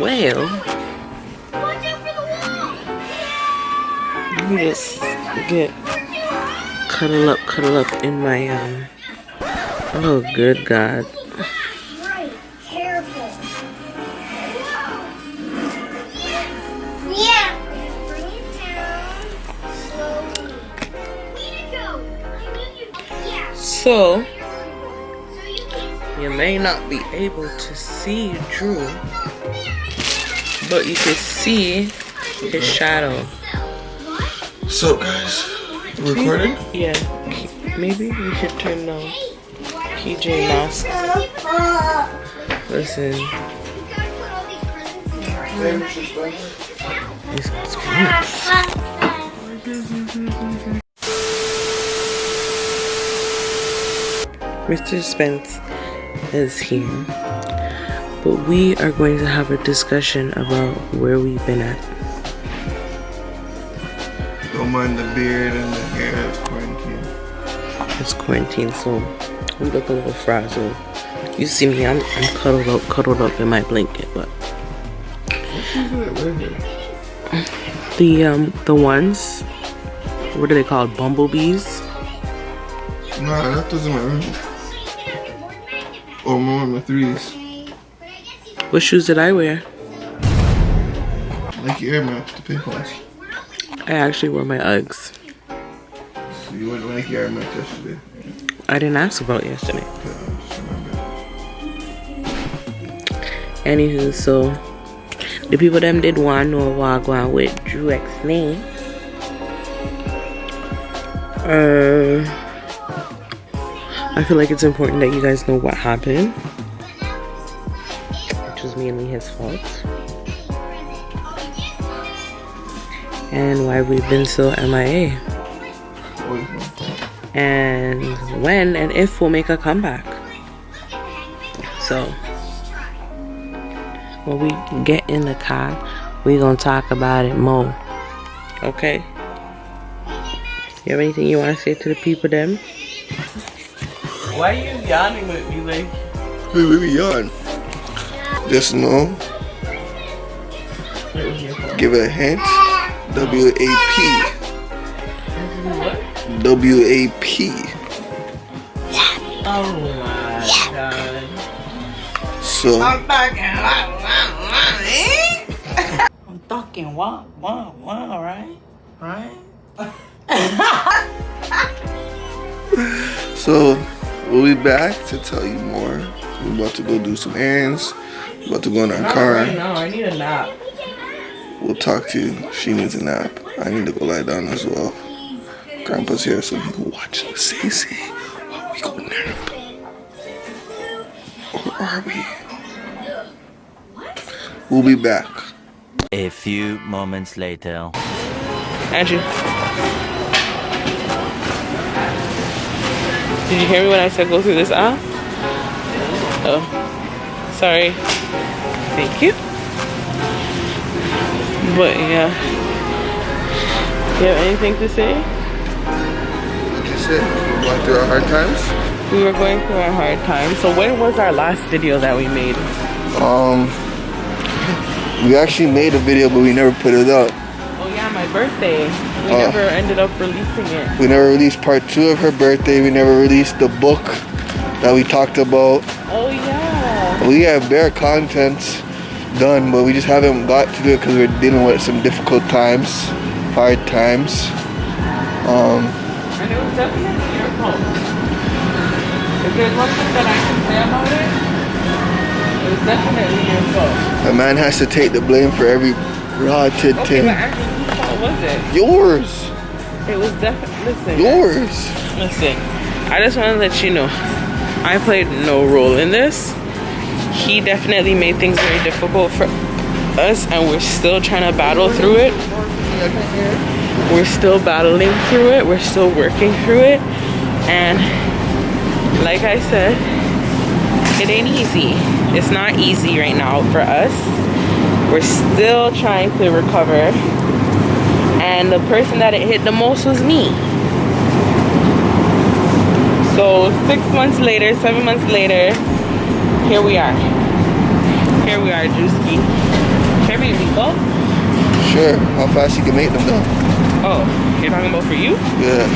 Well, let me just get cuddle up in my oh good God. So you may not be able to see Drew, but you can see his shadow. What's up, guys? Recording? Yeah. Maybe we should turn the PJ mask. Listen. It's Mr. Spence is here, but we are going to have a discussion about where we've been at. Don't mind the beard and the hair, it's quarantine. It's quarantine, so we look a little frazzled. You see me, I'm cuddled up in my blanket, but the ones, what are they called? Bumblebees? Nah, that doesn't matter. Oh, my threes. What shoes did I wear? Like your Air Max, the pink ones. I actually wore my Uggs. So you went to Nike Air Max yesterday? I didn't ask about yesterday. Anywho, so the people them did want to know what going with Drew Xavier. I feel like it's important that you guys know what happened, which was mainly his fault, and why we've been so M.I.A. and when and if we'll make a comeback. So when we get in the car, we gonna talk about it more. Okay? You have anything you want to say to the people them? Why are you yawning with me, like? Wait, we yawn. Just know. Give it a hint. W-A-P. What? W-A-P. Wow. Oh my God. So. I'm talking wow, right? Right? So, we'll be back to tell you more. We're about to go do some errands. We're about to go in our car. Right now, I need a nap. We'll talk to you. She needs a nap. I need to go lie down as well. Grandpa's here so he can watch the say while we go nap. Or are we? We'll be back. A few moments later. Andrew. Did you hear me when I said go through this aisle? Oh. Sorry. Thank you. But yeah. Do you have anything to say? What you say? We're going through our hard times? We were going through our hard times. So when was our last video that we made? We actually made a video, but we never put it up. Oh yeah, my birthday. We never ended up releasing it. We never released part 2 of her birthday. We never released the book that we talked about. Oh yeah. We have bare contents done, but we just haven't got to do it because we're dealing with some difficult times, hard times. And it was definitely your fault. If there's one thing that I can say about it, it was definitely your fault. A man has to take the blame for every rotten Okay, thing. but actually, whose fault was it? Yours. It was definitely, listen. Yours. Listen, I just want to let you know, I played no role in this. He definitely made things very difficult for us, and we're still trying to battle through it. We're still battling through it. We're still working through it. And like I said, it ain't easy. It's not easy right now for us. We're still trying to recover. And the person that it hit the most was me. So 6 months later, 7 months later, here we are. Here we are, Drewski. Can we meatballs? Sure. How fast you can make them though? Oh, you're talking about for you? Yeah.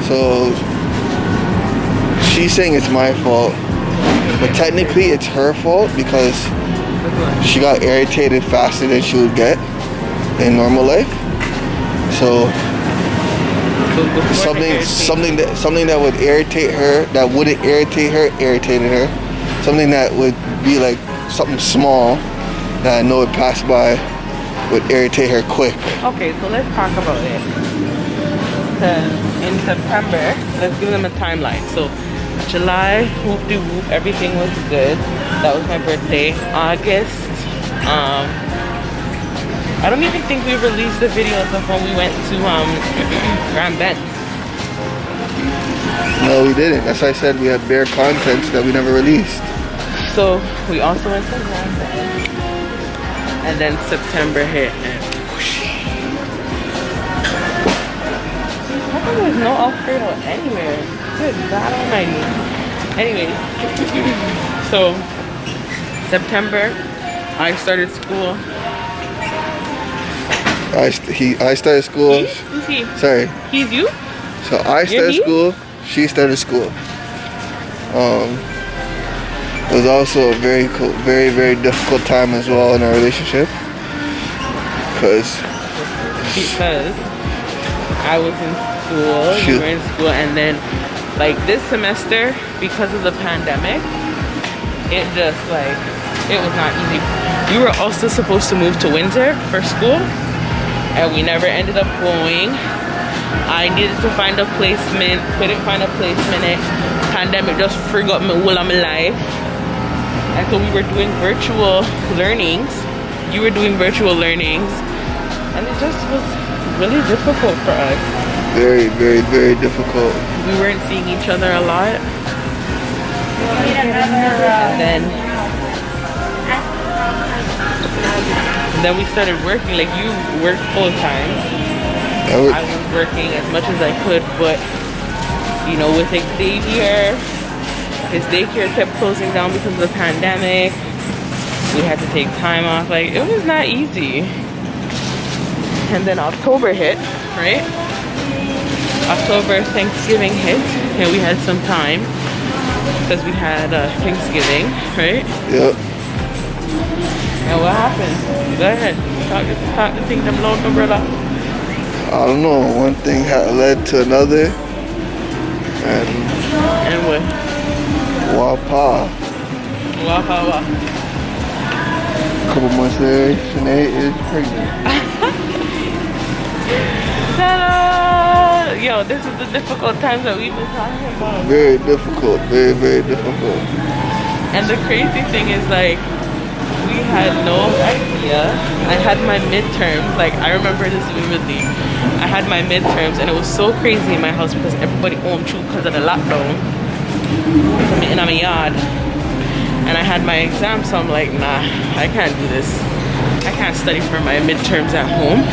So she's saying it's my fault, but technically it's her fault because she got irritated faster than she would get in normal life. So something that would irritate her, that wouldn't irritate her, irritated her. Something that would be like something small that I know would pass by would irritate her quick. Okay, so let's talk about it. Because in September, let's give them a timeline. So July, whoop-de-whoop, everything was good. That was my birthday. August, I don't even think we released the videos of when we went to Grand Bend. No, we didn't. That's why I said we had bare contents that we never released. So we also went to Grand Bend. And then September hit and whoosh. How come there's no Alfredo anywhere? Good God almighty. Anyway, so September, I started school. I started school. Who's he? Sorry. He's you? So I started school. She started school. It was also a very cool, very difficult time as well in our relationship. Because I was in school, you were in school, and then like this semester, because of the pandemic, it just like, it was not easy. We were also supposed to move to Windsor for school, and we never ended up going. I needed to find a placement, couldn't find a placement. Pandemic just forgot me all of my life. And so we were doing virtual learnings. You were doing virtual learnings. And it just was really difficult for us. Very difficult. We weren't seeing each other a lot. And then we started working. Like, you worked full time. I was working as much as I could, but you know, with Xavier, his daycare kept closing down because of the pandemic. We had to take time off. Like, it was not easy. And then October hit, right? October, Thanksgiving hit, and we had some time because we had Thanksgiving, right? Yep. And what happened? Go ahead, talk to things I'm low, brother. I don't know. One thing had led to another, and what? Wapa. A couple months later, Sheanée is pregnant. Ta-da! Yo, this is the difficult times that we've been talking about. Very difficult. Very difficult. And the crazy thing is, like, we had no idea. I had my midterms. Like, I remember this vividly. I had my midterms, and it was so crazy in my house because everybody home too because of the lockdown. I'm in my yard, and I had my exam, so I'm like, nah, I can't do this. I can't study for my midterms at home.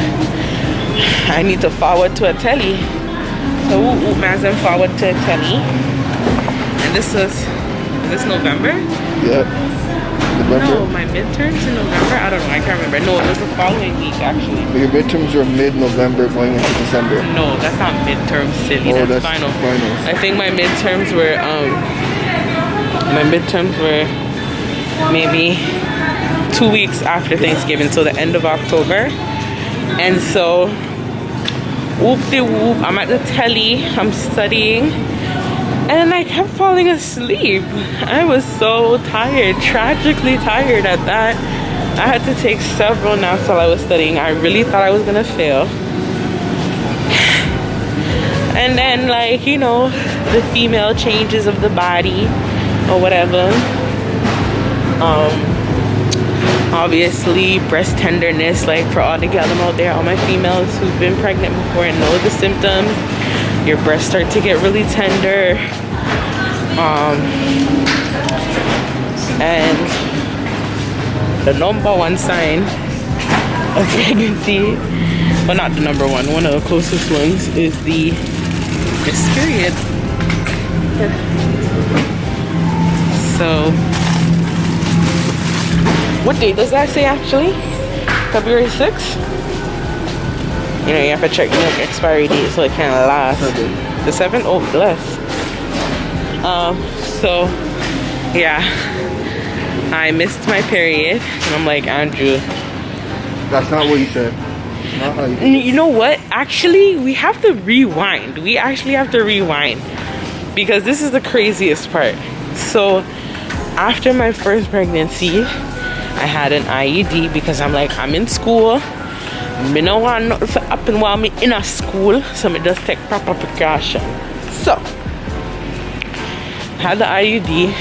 I need to forward to a telly. So Mazin forward to a telly. And this was, is this November? Yep. November? No, my midterms in November? I don't know, I can't remember. No, it was the following week actually. Your midterms were mid-November going into December. No, that's not midterms, silly. Oh, that's final. Finals. I think my midterms were maybe 2 weeks after Thanksgiving, so the end of October. And so whoop-de-whoop, I'm at the telly, I'm studying, and I kept falling asleep. I was so tired, tragically tired at that. I had to take several naps while I was studying. I really thought I was gonna fail. And then, like, you know, the female changes of the body or whatever. Obviously, breast tenderness, like for all the gals out there, all my females who've been pregnant before and know the symptoms. Your breasts start to get really tender. And the number one sign of pregnancy but not the number one. One of the closest ones is the Miss Period. So, what date does that say actually? February 6th? You know, you have to check the milk expiry date so it can't last. The 7th? Oh, bless. So, yeah. I missed my period. And I'm like, Andrew. That's not what you said. Not how You know what? Actually, we have to rewind. We actually have to rewind. Because this is the craziest part. So, after my first pregnancy, I had an IUD because I'm like, I'm in school. Me no want nothing to happen while me in a school. So, me just take proper precaution. So, had the IUD.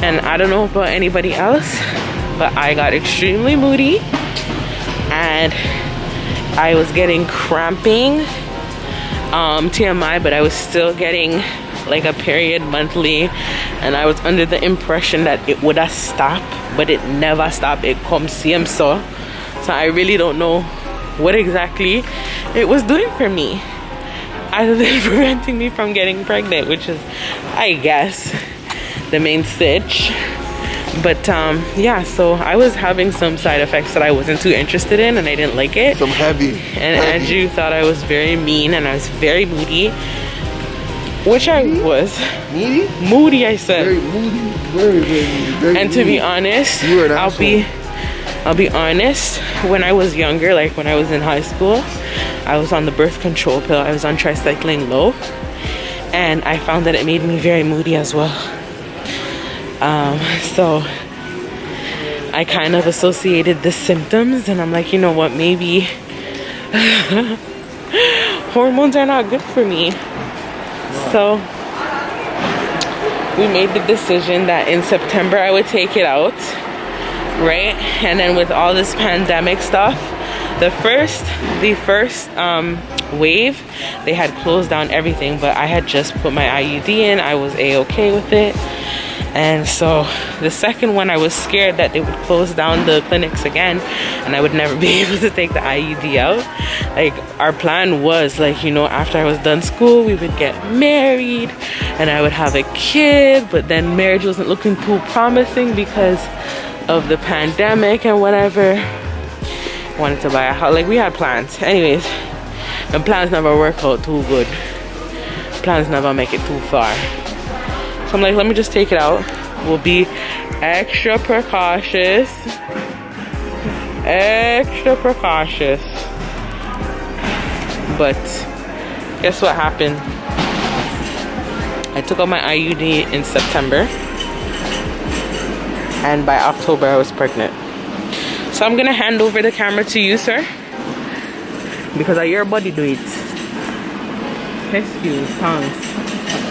And I don't know about anybody else, but I got extremely moody. And I was getting cramping. TMI, but I was still getting like a period monthly, and I was under the impression that it would have stopped, but it never stopped. It comes same so I really don't know what exactly it was doing for me other than preventing me from getting pregnant, which is, I guess, the main stitch. But yeah, so I was having some side effects that I wasn't too interested in, and I didn't like it. Some heavy. And Andrew thought I was very mean, and I was very moody. Which I was. Moody? Moody, I said. Very moody. Very and to moody. be honest, You were an I'll be honest, when I was younger, like when I was in high school, I was on the birth control pill. I was on tricycline low, and I found that it made me very moody as well. So I kind of associated the symptoms, and I'm like, you know what, maybe hormones are not good for me. So we made the decision that in September I would take it out, right? And then with all this pandemic stuff, the first wave, they had closed down everything, but I had just put my IUD in. I was a-okay with it. And so the second one, I was scared that they would close down the clinics again and I would never be able to take the IUD out. Like, our plan was, like, you know, after I was done school, we would get married and I would have a kid, but then marriage wasn't looking too promising because of the pandemic and whatever. Wanted to buy a house. Like, we had plans. Anyways, the plans never work out too good. Plans never make it too far. So I'm like, let me just take it out. We'll be extra precautious. Extra precautious. But guess what happened? I took out my IUD in September. And by October, I was pregnant. So I'm gonna hand over the camera to you, sir. Because I your body do it. Excuse, thanks.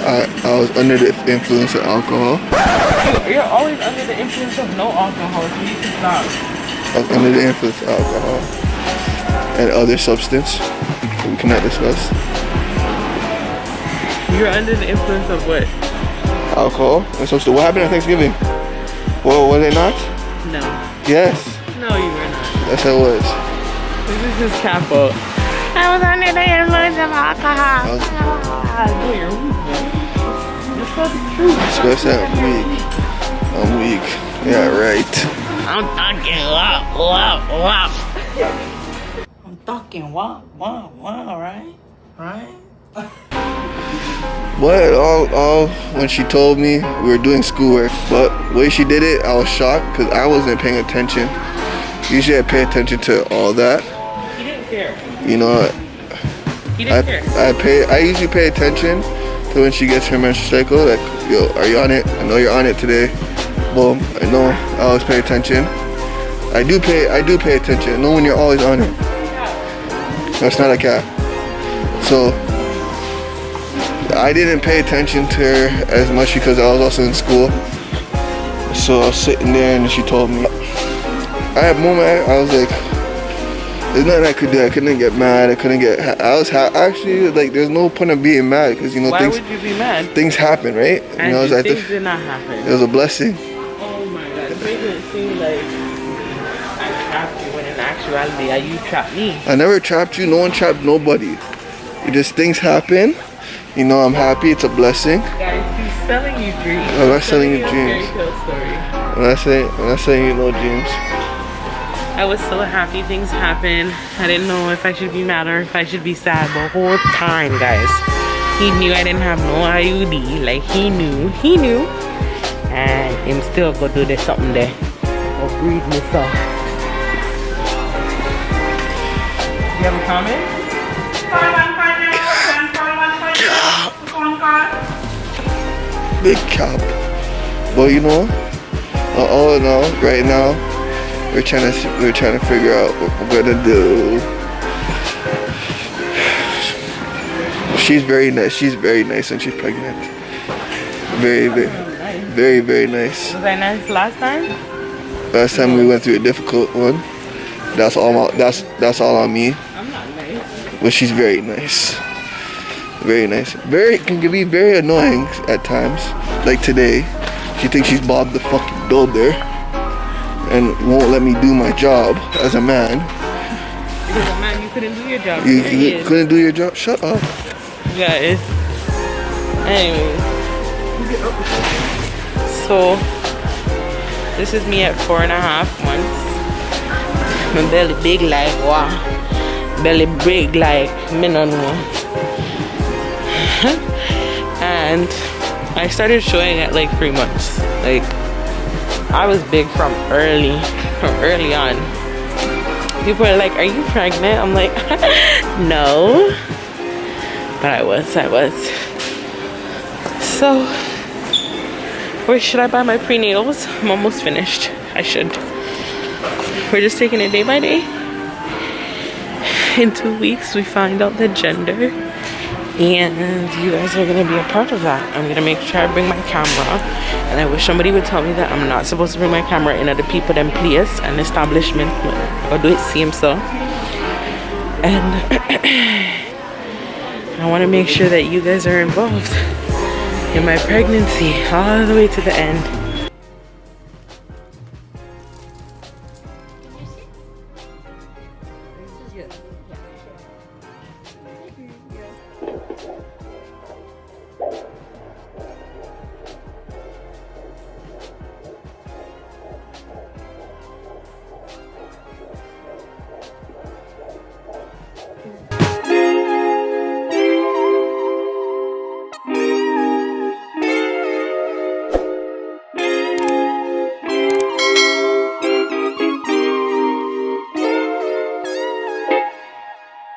I was under the influence of alcohol. You're always under the influence of no alcohol, so you can stop. I was under the influence of alcohol and other substance we cannot discuss. You're under the influence of what? Alcohol and substance. What happened at Thanksgiving? Well, was it not? No. Yes. No, you were not. Yes, I was. This is capo. I was under the influence of alcohol. No, you're weak, man. Discuss that. I'm weak. Yeah, right. I'm talking wow. I'm talking wow, right? Right? But all when she told me we were doing schoolwork, but the way she did it, I was shocked because I wasn't paying attention. Usually I pay attention to all that. He didn't care. You know, He didn't care. I usually pay attention to when she gets her menstrual cycle. Like, yo, are you on it? I know you're on it today. Boom. I know. I always pay attention. I do pay attention. I know when you're always on it. That's not a cat. So I didn't pay attention to her as much because I was also in school. So I was sitting there and she told me. I had a moment, I was like, there's nothing I could do. I couldn't get mad. I was actually like, there's no point of being mad because, you know, Why would you be mad? things happen, right? And you know, things did not happen. It was a blessing. Oh my God. It made it seem like I was happy when in actuality sexuality. You trapped me. I never trapped you. No one trapped nobody. It just things happen. You know, I'm happy. It's a blessing. Guys, he's selling you dreams. I'm not selling you dreams. Fairy tale story. I'm not saying you no dreams. I was so happy things happened. I didn't know if I should be mad or if I should be sad the whole time, guys. He knew I didn't have no IUD. Like, he knew. And him still go do this something there. Or breathe me so. You have a comment? Big cap. But you know, all in all, right now, we're trying to figure out what we're gonna do. She's very nice. She's very nice when she's pregnant. Very nice. Was I nice last time? Last time we went through a difficult one. That's all on me. I'm not nice. But she's very nice. Very nice. Can be very annoying at times. Like today, she thinks she's Bob the fucking Builder and won't let me do my job as a man. Because a man, you couldn't do your job. You couldn't do your job? Shut up. Guys. Anyways. So, this is me at 4.5 months. My belly big like wow. Belly big like me no know. And I started showing at like 3 months. Like, I was big from early on. People are like, are you pregnant? I'm like, no. But I was. So, where should I buy my prenatals? I'm almost finished. I should. We're just taking it day by day. In 2 weeks, we find out the gender. And you guys are going to be a part of that. I'm going to make sure I bring my camera. And I wish somebody would tell me that I'm not supposed to bring my camera in other people than place and establishment. Or do it same so. And I want to make sure that you guys are involved in my pregnancy all the way to the end.